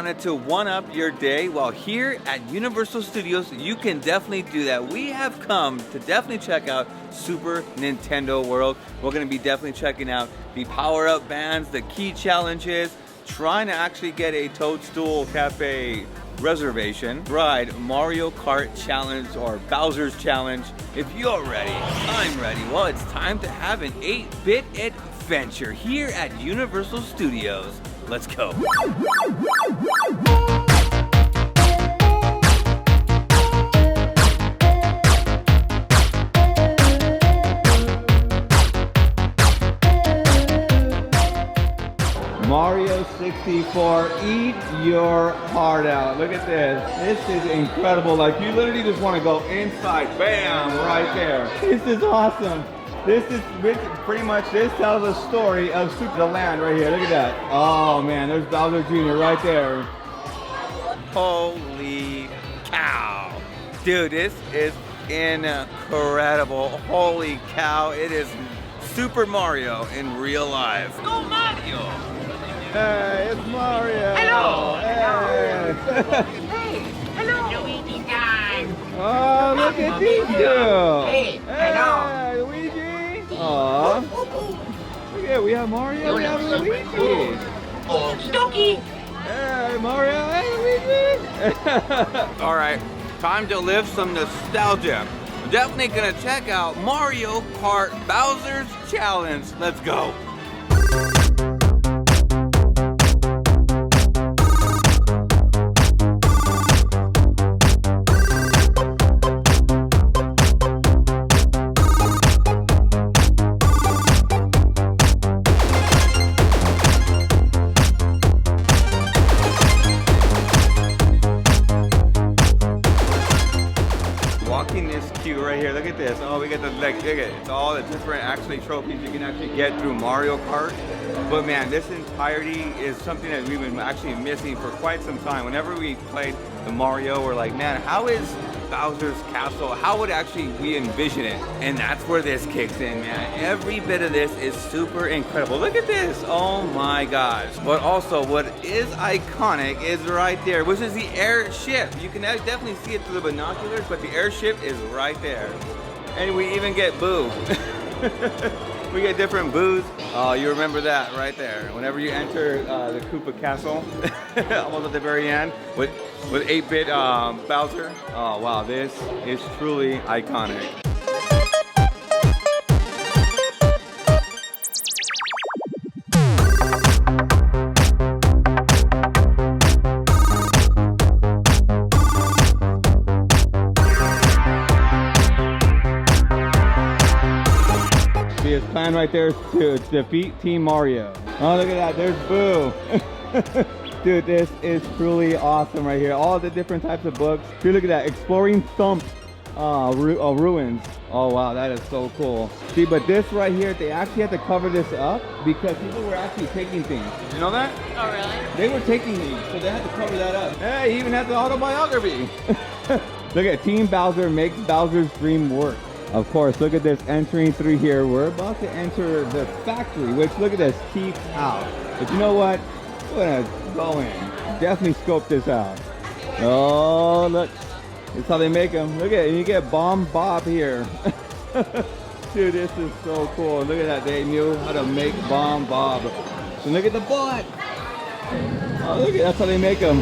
wanted to one-up your day, well, here at Universal Studios, you can definitely do that. We have come to definitely check out Super Nintendo World. We're going to be definitely checking out the Power Up bands, the key challenges, trying to actually get a Toadstool Cafe reservation, ride Mario Kart Challenge or Bowser's Challenge. If you're ready, I'm ready. Well, it's time to have an 8-bit adventure here at Universal Studios. Let's go. Mario 64, eat your heart out. Look at this. This is incredible. Like, you literally just want to go inside. Bam, right there. This is awesome. This is pretty much, this tells the story of the land right here. Look at that. Oh man, there's Bowser Jr. right there. Holy cow. Dude, this is incredible. Holy cow. It is Super Mario in real life. Go Mario! Hey, it's Mario! Hello! Hey! Hey! Hello! Luigi time! Oh, look at these two! Hey! Hello! Luigi! Aww. Look at, we have Mario, we have Luigi! Okie dokie! Hey, Mario! Hey, Luigi! Alright, time to live some nostalgia. I'm definitely gonna check out Mario Kart Bowser's Challenge. Let's go! This queue right here, look at this. Oh, we got the, like, look at it. It's all the different actually trophies you can actually get through Mario Kart. But man, this entirety is something that we've been actually missing for quite some time. Whenever we played the Mario, we're like, man, how is Bowser's Castle, how would actually we envision it? And that's where this kicks in, man. Every bit of this is super incredible. Look at this, oh my gosh. But also what is iconic is right there, which is the airship. You can definitely see it through the binoculars, but the airship is right there. And we even get Boo. We get different boos. Oh, you remember that right there. Whenever you enter the Koopa Castle, almost at the very end, with 8-bit Bowser. Oh wow, this is truly iconic. His plan right there is to defeat Team Mario. Oh, look at that, there's Boo. Dude, this is truly awesome right here. All the different types of books. Dude, look at that, Exploring Thump Ruins. Oh wow, that is so cool. See, but this right here, they actually had to cover this up because people were actually taking things. You know that? Oh, really? They were taking these, so they had to cover that up. Hey, he even has the autobiography. Look at Team Bowser makes Bowser's dream work. Of course, look at this, entering through here. We're about to enter the factory, which, look at this, keep out. But you know what? We're gonna go in. Definitely scope this out. Oh, look. That's how they make them. Look at it, you get Bomb Bob here. Dude, this is so cool. Look at that, they knew how to make Bomb Bob. So look at the bullet. Oh, look at, that's how they make them.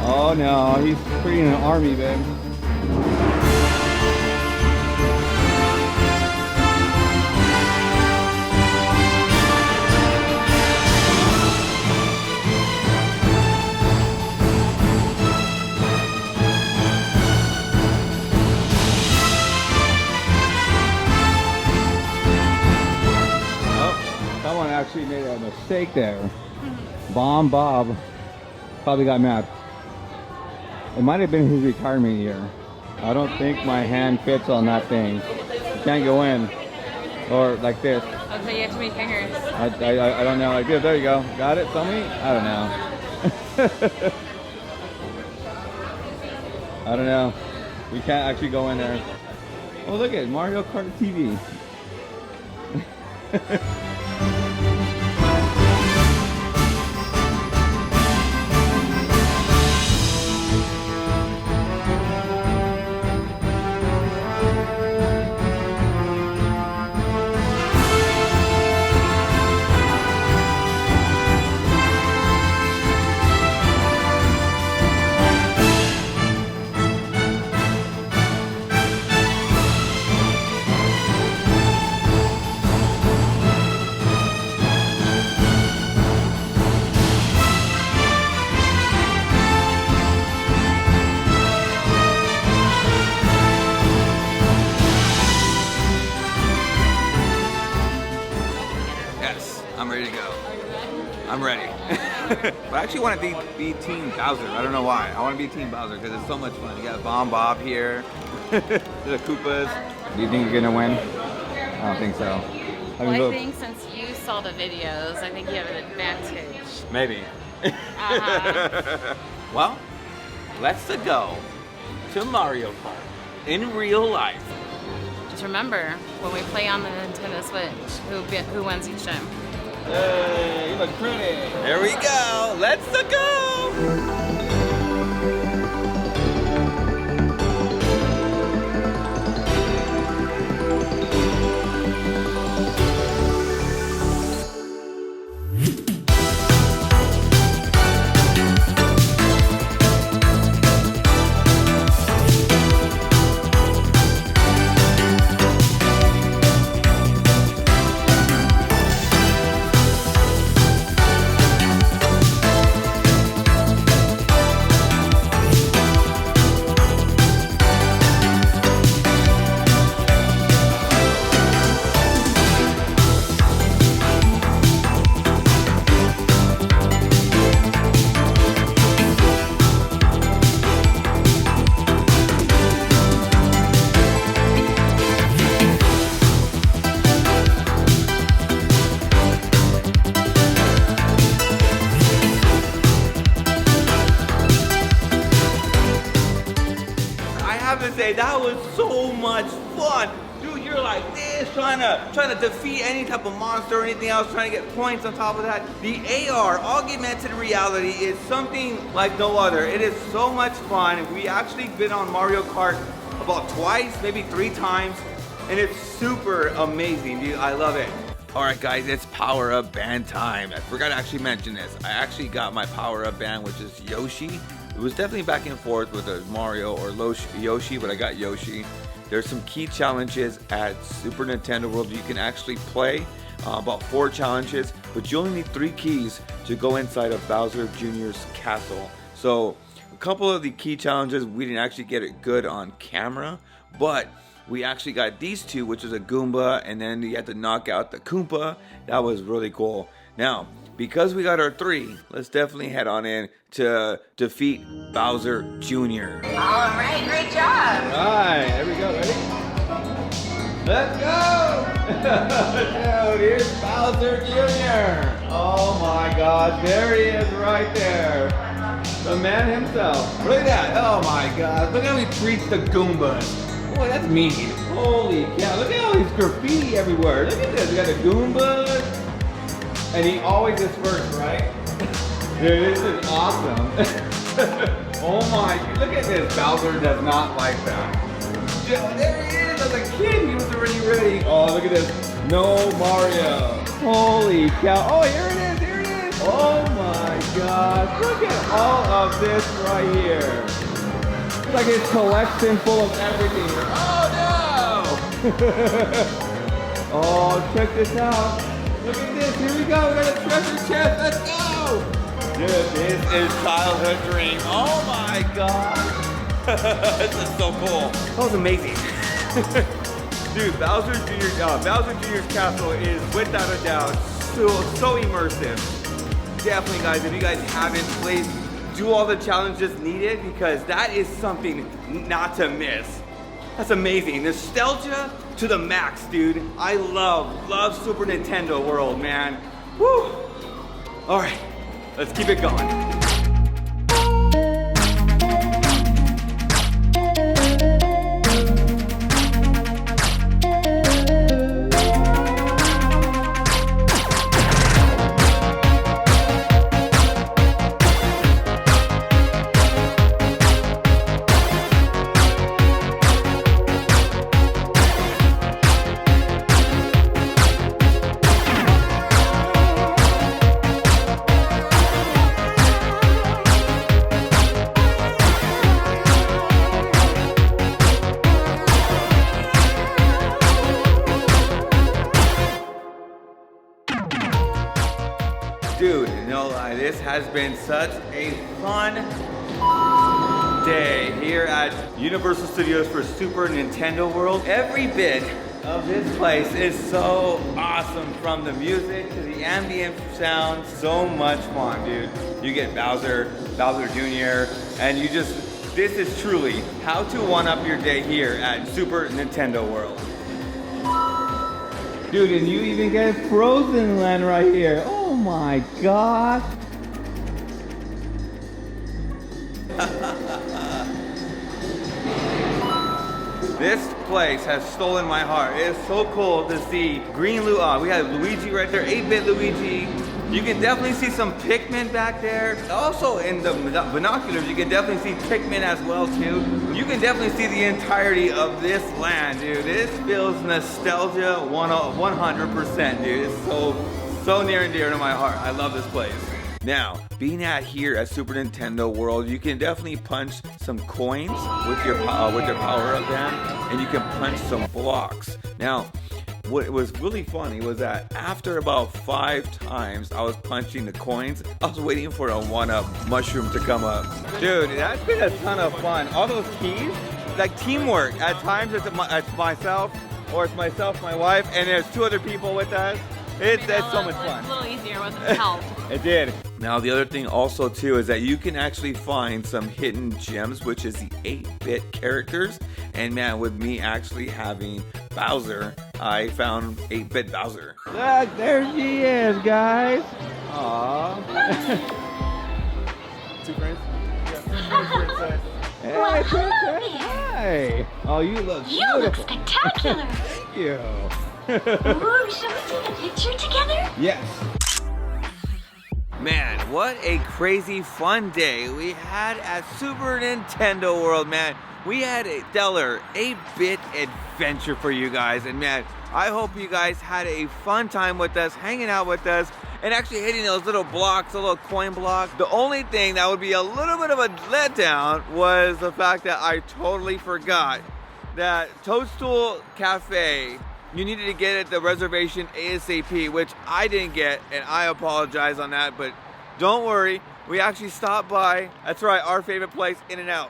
Oh no, he's creating an army, babe. Someone actually made a mistake there. Bomb Bob probably got mad. It might have been his retirement year. I don't think my hand fits on that thing. You can't go in. Or like this. Oh, so you have too many fingers. I don't know. Like this. There you go. Got it? Tell me? I don't know. I don't know. We can't actually go in there. Oh, look at it. Mario Kart TV. I actually want to be Team Bowser. I don't know why. I want to be Team Bowser because it's so much fun. You got Bomb Bob here, the Koopas. Do you think you're gonna win? I don't think so. Well, I think since you saw the videos, I think you have an advantage. Maybe. Uh-huh. Well, let's go to Mario Kart in real life. Just remember, when we play on the Nintendo Switch, who wins each time? Hey, you look pretty. There we go. Let's go. That was so much fun. Dude, you're like this, trying to defeat any type of monster or anything else, trying to get points on top of that. The AR, augmented reality, is something like no other. It is so much fun. We actually been on Mario Kart about twice, maybe 3 times, and it's super amazing, dude. I love it. All right, guys, it's Power Up Band time. I forgot to actually mention this. I actually got my Power Up Band, which is Yoshi. It was definitely back and forth with a Mario or Yoshi, but I got Yoshi. There's some key challenges at Super Nintendo World. You can actually play about 4 challenges, but you only need 3 keys to go inside of Bowser Jr.'s castle. So a couple of the key challenges, we didn't actually get it good on camera, but we actually got these 2, which is a Goomba, and then you had to knock out the Koompa. That was really cool. Now, because we got our 3, let's definitely head on in to defeat Bowser Jr. All right, great job. All right, here we go. Ready? Let's go! Dude, here's Bowser Jr. Oh my God, there he is right there. The man himself. Look at that. Oh my God. Look how he treats the Goombas. Boy, that's mean. Holy cow. Look at all these graffiti everywhere. Look at this. We got the Goombas. And he always is first, right? Dude, this is awesome. Oh my, look at this. Bowser does not like that. There he is. As a kid, he was already ready. Oh, look at this. No Mario. Holy cow. Oh, here it is. Here it is. Oh my gosh. Look at all of this right here. It's like his collection full of everything. Oh no. Oh, check this out. Look at this, here we go, we got a treasure chest, let's go! Dude, this is childhood dream, oh my God! This is so cool. That was amazing. Dude, Bowser Jr.'s castle is, without a doubt, so immersive. Definitely, guys, if you guys haven't, please do all the challenges needed, because that is something not to miss. That's amazing. Nostalgia to the max, dude. I love Super Nintendo World, man. Woo! All right, let's keep it going. Dude, no lie, this has been such a fun day here at Universal Studios for Super Nintendo World. Every bit of this place is so awesome, from the music to the ambient sound. So much fun, dude. You get Bowser Jr., and you just, this is truly how to one-up your day here at Super Nintendo World. Dude, and you even get Frozen Land right here. Oh my god. This place has stolen my heart. It is so cool to see green Luigi. We have Luigi right there, 8-bit Luigi. You can definitely see some Pikmin back there. Also in the binoculars, you can definitely see Pikmin as well too. You can definitely see the entirety of this land, dude. This feels nostalgia 100%, dude. It's so near and dear to my heart. I love this place. Now, being here at Super Nintendo World, you can definitely punch some coins with your Power Up Band, and you can punch some blocks. Now, what was really funny was that after about 5 times I was punching the coins, I was waiting for a 1-up mushroom to come up. Dude, that's been a ton of fun. All those keys, like teamwork. At times it's myself, or it's myself, my wife, and there's 2 other people with us. It's so much fun. It's a little easier with the help. It did. Now the other thing also too is that you can actually find some hidden gems, which is the 8-bit characters. And man, with me actually having Bowser, I found 8-bit Bowser. Look, there she is, guys. Aww. 2 friends? Yeah. Hey, princess. Hi. Oh, you look beautiful. You look spectacular. Thank you. Ooh, shall we take a picture together? Yes. Man, what a crazy fun day we had at Super Nintendo World, man. We had a stellar 8-bit adventure for you guys, and man, I hope you guys had a fun time with us, hanging out with us, and actually hitting those little blocks, the little coin blocks. The only thing that would be a little bit of a letdown was the fact that I totally forgot that Toadstool Cafe, you needed to get at the reservation ASAP, which I didn't get, and I apologize on that, but don't worry, we actually stopped by. That's right, our favorite place, In-N-Out.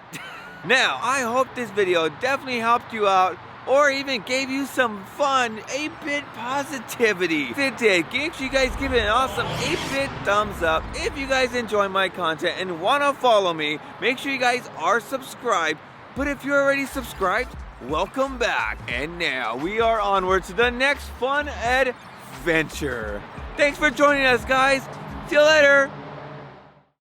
Now, I hope this video definitely helped you out, or even gave you some fun 8-bit positivity. If it did, make sure you guys give it an awesome 8-bit thumbs up. If you guys enjoy my content and want to follow me, make sure you guys are subscribed. But if you're already subscribed, welcome back. And now we are onward to the next fun adventure. Thanks for joining us, guys. See you later.